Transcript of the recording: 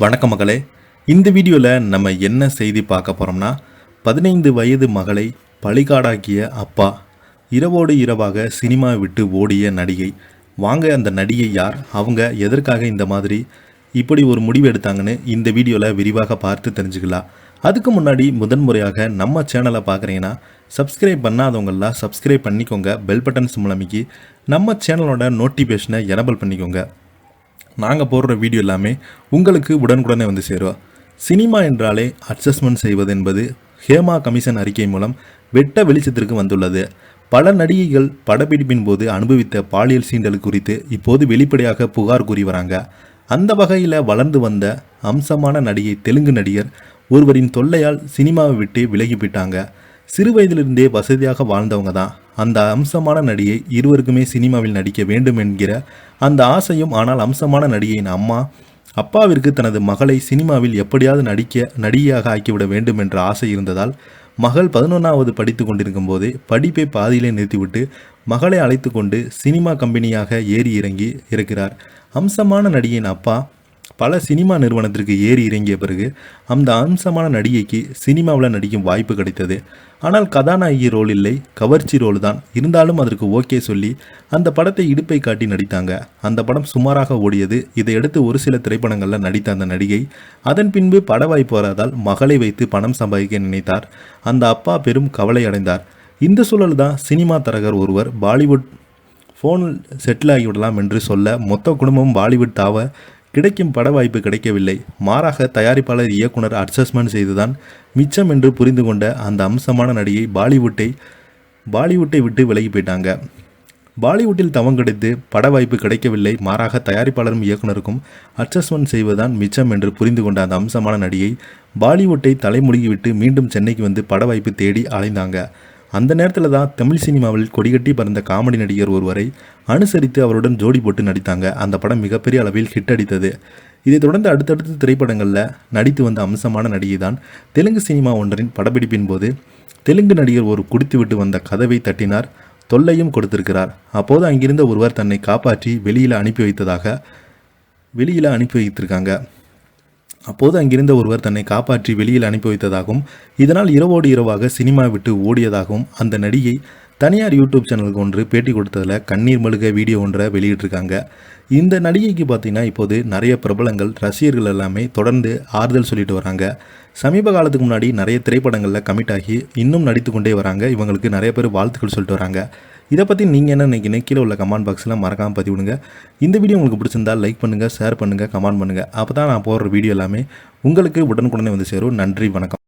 வணக்கம் மகளே. இந்த வீடியோவில் நம்ம என்ன செய்தி பார்க்க போகிறோம்னா, 15 வயது மகளை பலிகாடாக்கிய அப்பா, இரவோடு இரவாக சினிமா விட்டு ஓடிய நடிகை. வாங்க அந்த நடிகை யார், அவங்க எதற்காக இந்த மாதிரி இப்படி ஒரு முடிவு எடுத்தாங்கன்னு இந்த வீடியோவில் விரிவாக பார்த்து தெரிஞ்சுக்கலாம். அதுக்கு முன்னாடி முதன்முறையாக நம்ம சேனலை பார்க்குறீங்கன்னா சப்ஸ்கிரைப் பண்ணாதவங்களாம் சப்ஸ்கிரைப் பண்ணிக்கோங்க. பெல் பட்டன்ஸ் மூலமிக்கு நம்ம சேனலோட நோட்டிஃபிகேஷனை எனபிள் பண்ணிக்கோங்க. நாங்கள் போடுற வீடியோ எல்லாமே உங்களுக்கு உடனுக்குடனே வந்து சேரும். சினிமா என்றாலே அட்ஜஸ்ட்மெண்ட் செய்வது என்பது ஹேமா கமிஷன் அறிக்கை மூலம் வெட்ட வெளிச்சத்திற்கு வந்துள்ளது. பல நடிகைகள் படப்பிடிப்பின் போது அனுபவித்த பாலியல் சீண்டல் குறித்து இப்போது வெளிப்படையாக புகார் கூறி வராங்க. அந்த வகையில் வளர்ந்து வந்த அம்சமான நடிகை தெலுங்கு நடிகர் ஒருவரின் தொல்லையால் சினிமாவை விட்டு விலகிவிட்டாங்க. சிறு வயதிலிருந்தே வசதியாக வாழ்ந்தவங்க தான் அந்த அம்சமான நடிகை. இருவருக்குமே சினிமாவில் நடிக்க வேண்டும் என்கிற அந்த ஆசையும், ஆனால் அம்சமான நடிகையின் அப்பாவிற்கு தனது மகளை சினிமாவில் எப்படியாவது நடிகையாக ஆக்கிவிட வேண்டும் என்ற ஆசை இருந்ததால் மகள் 11வது படித்து கொண்டிருக்கும் போதே படிப்பை பாதியிலே நிறுத்திவிட்டு மகளை அழைத்து கொண்டு சினிமா கம்பெனியாக ஏறி இறங்கி இருக்கிறார். அம்சமான நடிகையின் அப்பா பல சினிமா நிறுவனத்திற்கு ஏறி இறங்கிய பிறகு அந்த அம்சமான நடிகைக்கு சினிமாவில் நடிக்கும் வாய்ப்பு கிடைத்தது. ஆனால் கதாநாயகி ரோல் இல்லை, கவர்ச்சி ரோல் தான். இருந்தாலும் அதற்கு ஓகே சொல்லி அந்த படத்தை இடுப்பை காட்டி நடித்தாங்க. அந்த படம் சுமாராக ஓடியது. இதையடுத்து ஒரு சில திரைப்படங்களில் நடித்த அந்த நடிகை அதன் பின்பு பட வாய்ப்பு வராதால் மகளை வைத்து பணம் சம்பாதிக்க நினைத்தார். அந்த அப்பா பெரும் கவலை அடைந்தார். இந்த சூழல் தான் சினிமா தரகர் ஒருவர் பாலிவுட் ஃபோனில் செட்டில் ஆகிவிடலாம் என்று சொல்ல மொத்த குடும்பமும் பாலிவுட் தாவ கிடைக்கும் பட வாய்ப்பு கிடைக்கவில்லை. மாறாக தயாரிப்பாளர் இயக்குனர் அட்ஜஸ்ட்மெண்ட் செய்துதான் மிச்சம் என்று புரிந்து கொண்ட அந்த அம்சமான நடிகை பாலிவுட்டை விட்டு விலகி போயிட்டாங்க. பாலிவுட்டில் தவம் கிடைத்து பட வாய்ப்பு கிடைக்கவில்லை. மாறாக தயாரிப்பாளரும் இயக்குனருக்கும் அட்ஜஸ்ட்மெண்ட் செய்வதுதான் மிச்சம் என்று புரிந்து கொண்ட அந்த அம்சமான நடிகை பாலிவுட்டை தலைமுழுகிவிட்டு மீண்டும் சென்னைக்கு வந்து பட வாய்ப்பு தேடி அலைந்தாங்க. அந்த நேரத்தில் தான் தமிழ் சினிமாவில் கொடிகட்டி பறந்த காமெடி நடிகர் ஒருவரை அனுசரித்து அவருடன் ஜோடி போட்டு நடித்தாங்க. அந்த படம் மிகப்பெரிய அளவில் ஹிட் அடித்தது. இதைத் தொடர்ந்து அடுத்தடுத்த திரைப்படங்களில் நடித்து வந்த அம்சமான நடிகை தான் தெலுங்கு சினிமா ஒன்றின் படப்பிடிப்பின் போது தெலுங்கு நடிகர் ஒரு குடித்துவிட்டு வந்த கதவை தட்டினார், தொல்லையும் கொடுத்திருக்கிறார். அப்போது அங்கிருந்த ஒருவர் தன்னை காப்பாற்றி வெளியில் அனுப்பி வைத்ததாகவும் இதனால் இரவோடு இரவாக சினிமா விட்டு ஓடியதாகவும் அந்த நடிகை தனியார் யூடியூப் சேனலுக்கு ஒன்று பேட்டி கொடுத்ததில் கண்ணீர் மல்க வீடியோ ஒன்றை வெளியிட்டிருக்காங்க. இந்த நடிகைக்கு பார்த்தீங்கன்னா இப்போது நிறைய பிரபலங்கள் ரசிகர்கள் எல்லாமே தொடர்ந்து ஆறுதல் சொல்லிட்டு வராங்க. சமீப காலத்துக்கு முன்னாடி நிறைய திரைப்படங்களில் கமிட் ஆகி இன்னும் நடித்து கொண்டே வராங்க. இவங்களுக்கு நிறைய பேர் வாழ்த்துக்கள் சொல்லிட்டு வராங்க. இதை பற்றி நீங்கள் என்ன நினைக்கிறீங்க? கீழே உள்ள கமெண்ட் பாக்ஸில் மறக்காமல் பதிவு விடுங்க. இந்த வீடியோ உங்களுக்கு பிடிச்சிருந்தால் லைக் பண்ணுங்கள், ஷேர் பண்ணுங்கள், கமெண்ட் பண்ணுங்கள். அப்போ தான் நான் போடுற வீடியோ எல்லாமே உங்களுக்கு உடனுக்குடனே வந்து சேரும். நன்றி, வணக்கம்.